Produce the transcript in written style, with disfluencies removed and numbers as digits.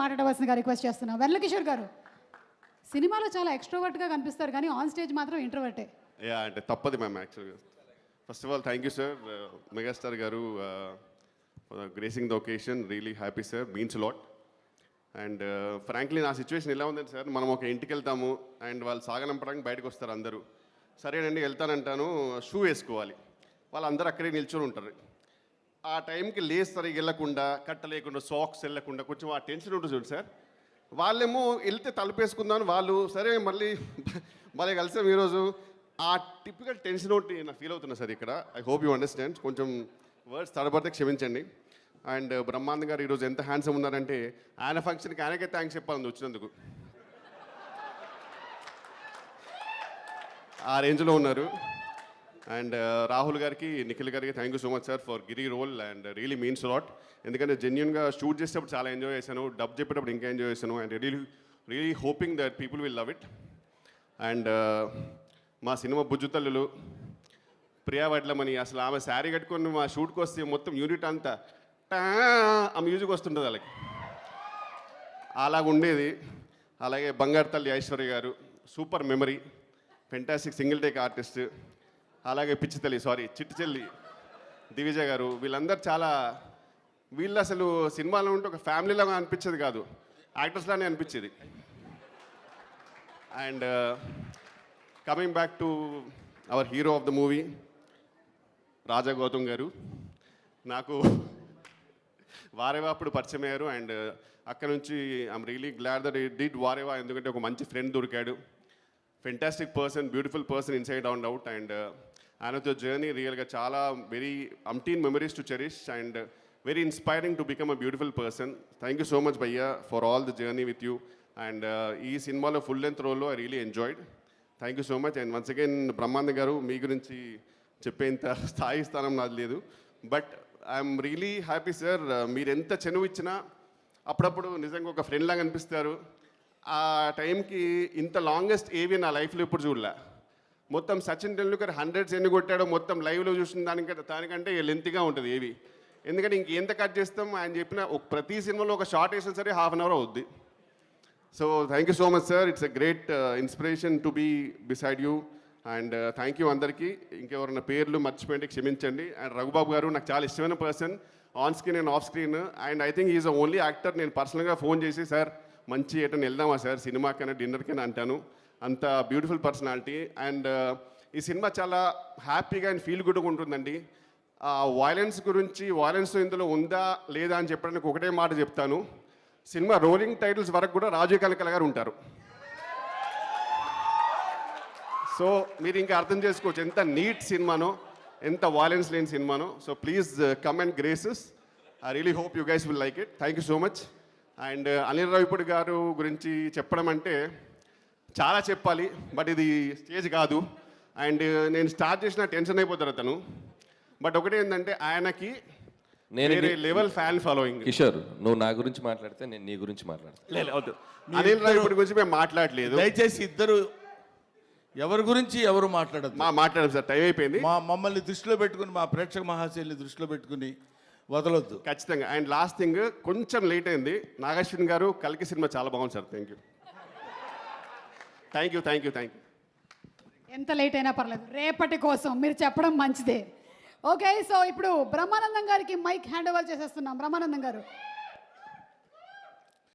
మాట్లాడవలసిందిగా రిక్వెస్ట్ చేస్తున్నాం. వెన్నెలకిషోర్ గారు, సినిమాలో చాలా ఎక్స్ట్రోవర్ట్గా కనిపిస్తారు కానీ ఆన్ స్టేజ్ మాత్రం ఇంట్రోవర్టే. యా అంటే తప్పదు మ్యామ్ యాక్చువల్గా. First of all thank you sir megastar గారు gracing the occasion. Really happy sir, means lot. And frankly నా సిచ్యువేషన్ ఎలా ఉందండి సార్, మనం ఒక ఇంటికి వెళ్తాము అండ్ వాళ్ళు సాగనంపడానికి బయటకు వస్తారు అందరూ. సరేనండి వెళ్తానంటాను, షూ వేసుకోవాలి, వాళ్ళందరూ అక్కడే నిల్చొని ఉంటారు. ఆ టైంకి లేస్ సరిగ్గా వెళ్ళకుండా, కట్ట లేకుండా, సాక్స్ వెళ్ళకుండా కొంచెం ఆ టెన్షన్ ఉంటుంది చూడు సార్. వాళ్ళేమో వెళ్తే తలుపేసుకుందామని వాళ్ళు, సరే మళ్ళీ కలిసాం ఈరోజు. ఆ టిపికల్ టెన్షన్ ఒకటి నాకు ఫీల్ అవుతున్నా సార్ ఇక్కడ. I hope you understand. కొంచెం వర్డ్స్ తడబడితే క్షమించండి. అండ్ బ్రహ్మానంద్ గారు ఈరోజు ఎంత హ్యాండ్సమ్ ఉన్నారంటే ఆయన ఫంక్షన్కి ఆయనకే థ్యాంక్స్ చెప్పాలని వచ్చినందుకు. ఆ రేంజ్లో ఉన్నారు. అండ్ రాహుల్ గారికి, నిఖిల్ గారికి thank you so much sir for Giri role and really means lot. ఎందుకంటే జెన్యున్గా షూట్ చేసేటప్పుడు చాలా ఎంజాయ్ చేశాను, డబ్ చెప్పేటప్పుడు ఇంకా ఎంజాయ్ చేశాను. And really hoping that people will love it. And మా సినిమా బుజ్జుతల్లులు ప్రియా వడ్లమని, అసలు ఆమె శారీ కట్టుకొని మా షూట్కి వస్తే మొత్తం యూనిట్ అంతా ఆ మ్యూజిక్ వస్తుంటుంది వాళ్ళకి, అలాగ ఉండేది. అలాగే బంగారు తల్లి ఐశ్వర్య గారు, super memory, fantastic single take artist. అలాగే చిట్టి చెల్లి దివిజ గారు, వీళ్ళందరూ చాలా, వీళ్ళు అసలు సినిమాలో ఉంటే ఒక ఫ్యామిలీలాగా అనిపించేది కాదు, యాక్టర్స్లానే అనిపించేది. And coming back to our hero of the movie Raja Gautham గారు, నాకు వారేవా అప్పుడు పరిచయం అయ్యారు. అండ్ అక్కడ నుంచి I'm really glad that it did Vaareva, ఎందుకంటే ఒక మంచి ఫ్రెండ్ దొరికాడు. Fantastic person, beautiful person inside and out. And ఆయనతో జర్నీ రియల్గా చాలా వెరీ అంటీన్ memories to cherish and very inspiring to become a beautiful person. Thank you so much భయ్యా for all the journey with you. And ఈ సినిమాలో full length రోల్లో I really enjoyed. Thank you so much. And once again Brahmanand గారు, మీ గురించి చెప్పేంత స్థాయి స్థానం నాది లేదు, but I'm really happy sir. మీరు ఎంత చనువు ఇచ్చినా అప్పుడప్పుడు నిజంగా ఒక ఫ్రెండ్ లాగా అనిపిస్తారు. ఆ టైంకి ఇంత లాంగెస్ట్ ఏవి నా లైఫ్లో ఇప్పుడు చూడలే. మొత్తం సచిన్ టెండూల్కర్ 100s ఎన్ని కొట్టాడో మొత్తం లైవ్లో చూసిన దానికంటే లెంత్గా ఉంటుంది ఏవి. ఎందుకంటే ఇంకెంత కట్ చేస్తాం, ఆయన చెప్పిన ప్రతి సినిమాలో ఒక షార్ట్ వేసినా సరే హాఫ్ అన్ అవర్ అవుద్ది. So thank you so much sir, it's a great inspiration to be beside you. And thank you అందరికీ. ఇంకెవరైనా పేర్లు మర్చిపోయింటే క్షమించండి. అండ్ రఘుబాబు గారు నాకు చాలా ఇష్టమైన person, on screen and off screen. And I think is the only actor నేను పర్సనల్గా ఫోన్ చేసి సార్ మంచి ఎటని వెళ్దామా సార్ సినిమాకైనా డిన్నర్కైనా అంటాను, అంత బ్యూటిఫుల్ పర్సనాలిటీ. అండ్ ఈ సినిమా చాలా హ్యాపీగా అండ్ ఫీల్ గుడ్గా ఉంటుందండి. వాయిలెన్స్ గురించి, వాయిలెన్స్ ఇందులో ఉందా లేదా అని చెప్పడానికి ఒకటే మాట చెప్తాను, సినిమా రోలింగ్ టైటిల్స్ వరకు కూడా రాజీవ్ కనకాల గారు ఉంటారు. సో మీరు ఇంకా అర్థం చేసుకోవచ్చు ఎంత నీట్ సినిమానో, ఎంత వాయిలెన్స్ లేని సినిమానో. So please come and graces. I really hope you guys will like it. Thank you so much. And Anil Ravipudi గారు గురించి చెప్పడం అంటే చాలా చెప్పాలి, బట్ ఇది స్టేజ్ కాదు. అండ్ నేను స్టార్ట్ చేసిన టెన్షన్ అయిపోతారు అతను. బట్ ఒకటి ఏంటంటే ఆయనకి వేరే లెవెల్ ఫ్యాన్ ఫాలోయింగ్. కిషోర్, నువ్వు నా గురించి మాట్లాడితే నేను నీ గురించి మాట్లాడతాను. అనిల్ రావిపూడి గురించి మేము మాట్లాడలేదు. దయచేసి ఇద్దరు ఎవరి గురించి ఎవరు మాట్లాడదు. మాట్లాడదు సార్, టైం అయిపోయింది. మమ్మల్ని దృష్టిలో పెట్టుకుని, మా ప్రేక్షక మహాశైలిని దృష్టిలో పెట్టుకుని వదలొద్దు ఖచ్చితంగా. అండ్ లాస్ట్ థింగ్, కొంచెం లేట్ అయింది, నాగశ్విన్ గారు కల్కి సినిమా చాలా బాగుంది sir. Thank you, thank you, thank you, thank you. ఎంత లేట్ అయినా పర్లేదు, రేపటి కోసం మీరు చెప్పడం మంచిదే. ఓకే, సో ఇప్పుడు బ్రహ్మానందం గారికి మైక్ హ్యాండ్ ఓవర్ చేసేస్తున్నాం. బ్రహ్మానందం గారు.